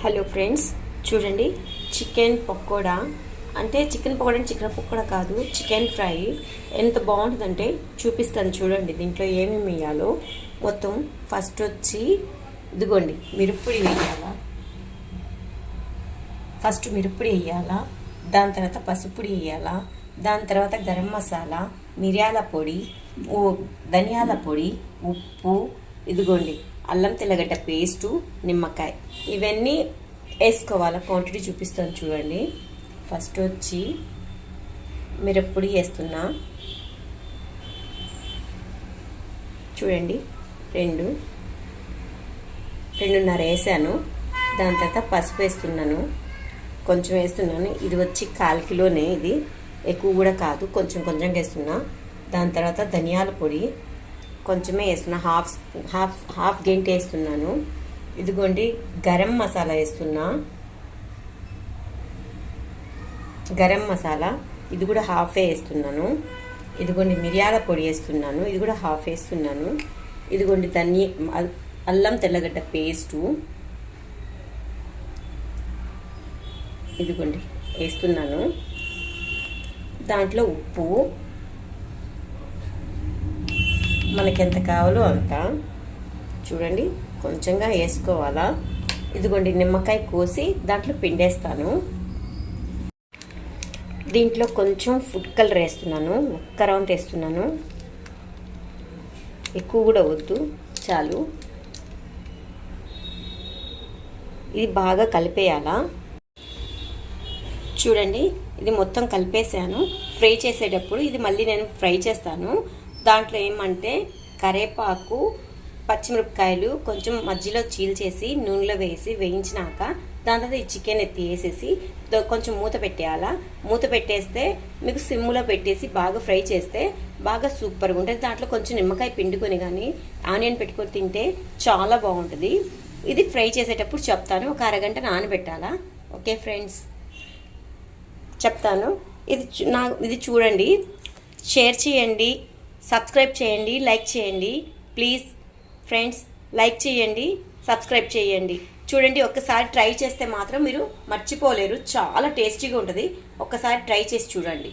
Hello friends, చూడండి chicken pakoda. అంటే chicken pakoda కాదు, చికెన్ ఫ్రై ఎంత బాగుంటుందంటే చూపిస్తాను చూడండి. దీంట్లో ఏమేమి వేయాలో మొత్తం. ఫస్ట్ వచ్చి ఇదిగోండి మిరప్పొడి వేయాలా. ఫస్ట్ మిరప్పొడి వేయాలా, దాని తర్వాత పసుపుడి వేయాలా, దాని తర్వాత గరం మసాలా, మిరియాల పొడి, ధనియాల పొడి, ఉప్పు, ఇదిగోండి అల్లం తెల్లగడ్డ పేస్టు, నిమ్మకాయ, ఇవన్నీ వేసుకోవాలి. క్వాంటిటీ చూపిస్తాను చూడండి. ఫస్ట్ వచ్చి మిరప్పొడి వేస్తున్నా చూడండి. రెండున్నర వేసాను. దాని తర్వాత పసుపు వేస్తున్నాను, కొంచెం వేస్తున్నాను. ఇది వచ్చి 1/4 కిలోనే, ఇది ఎక్కువ కూడా కాదు, కొంచెం వేస్తున్నా. దాని తర్వాత ధనియాల పొడి కొంచెమే వేస్తున్నా, హాఫ్ గంట వేస్తున్నాను. ఇదిగోండి గరం మసాలా వేస్తున్నా. గరం మసాలా ఇది కూడా హాఫే వేస్తున్నాను. ఇదిగోండి మిరియాల పొడి వేస్తున్నాను, ఇది కూడా హాఫ్ వేస్తున్నాను. ఇదిగోండి అల్లం తెల్లగడ్డ పేస్టు ఇదిగోండి వేస్తున్నాను. దాంట్లో ఉప్పు మనకి ఎంత కావాలో అంత చూడండి, కొంచెంగా వేసుకోవాలా. ఇదిగోండి నిమ్మకాయ కోసి దాంట్లో పిండేస్తాను. దీంట్లో కొంచెం ఫుడ్ కలర్ వేస్తున్నాను, 1 రౌండ్ వేస్తున్నాను. ఎక్కువ కూడా వద్దు, చాలు. ఇది బాగా కలిపేయాలా. చూడండి ఇది మొత్తం కలిపేసాను. ఫ్రై చేసేటప్పుడు ఇది మళ్ళీ నేను ఫ్రై చేస్తాను. దాంట్లో ఏమంటే కరివేపాకు, పచ్చిమిరపకాయలు కొంచెం మధ్యలో చీల్చేసి నూనెలో వేసి వేయించినాక దాని తర్వాత ఈ చికెన్ ఎత్తి వేసేసి కొంచెం మూత పెట్టేయాలా. మూత పెట్టేస్తే మీకు సిమ్లో పెట్టేసి బాగా ఫ్రై చేస్తే బాగా సూపర్గా ఉంటుంది. దాంట్లో కొంచెం నిమ్మకాయ పిండుకొని కానీ ఆనియన్ పెట్టుకొని తింటే చాలా బాగుంటుంది. ఇది ఫ్రై చేసేటప్పుడు చెప్తాను, 1 అరగంట నానబెట్టాలా. ఓకే ఫ్రెండ్స్, చెప్తాను. ఇది చూడండి, షేర్ చేయండి, సబ్స్క్రైబ్ చేయండి, లైక్ చేయండి. ప్లీజ్ ఫ్రెండ్స్, లైక్ చేయండి, సబ్స్క్రైబ్ చేయండి. చూడండి, ఒక్కసారి ట్రై చేస్తే మాత్రం మీరు మర్చిపోలేరు. చాలా టేస్టీగా ఉంటుంది. ఒక్కసారి ట్రై చేసి చూడండి.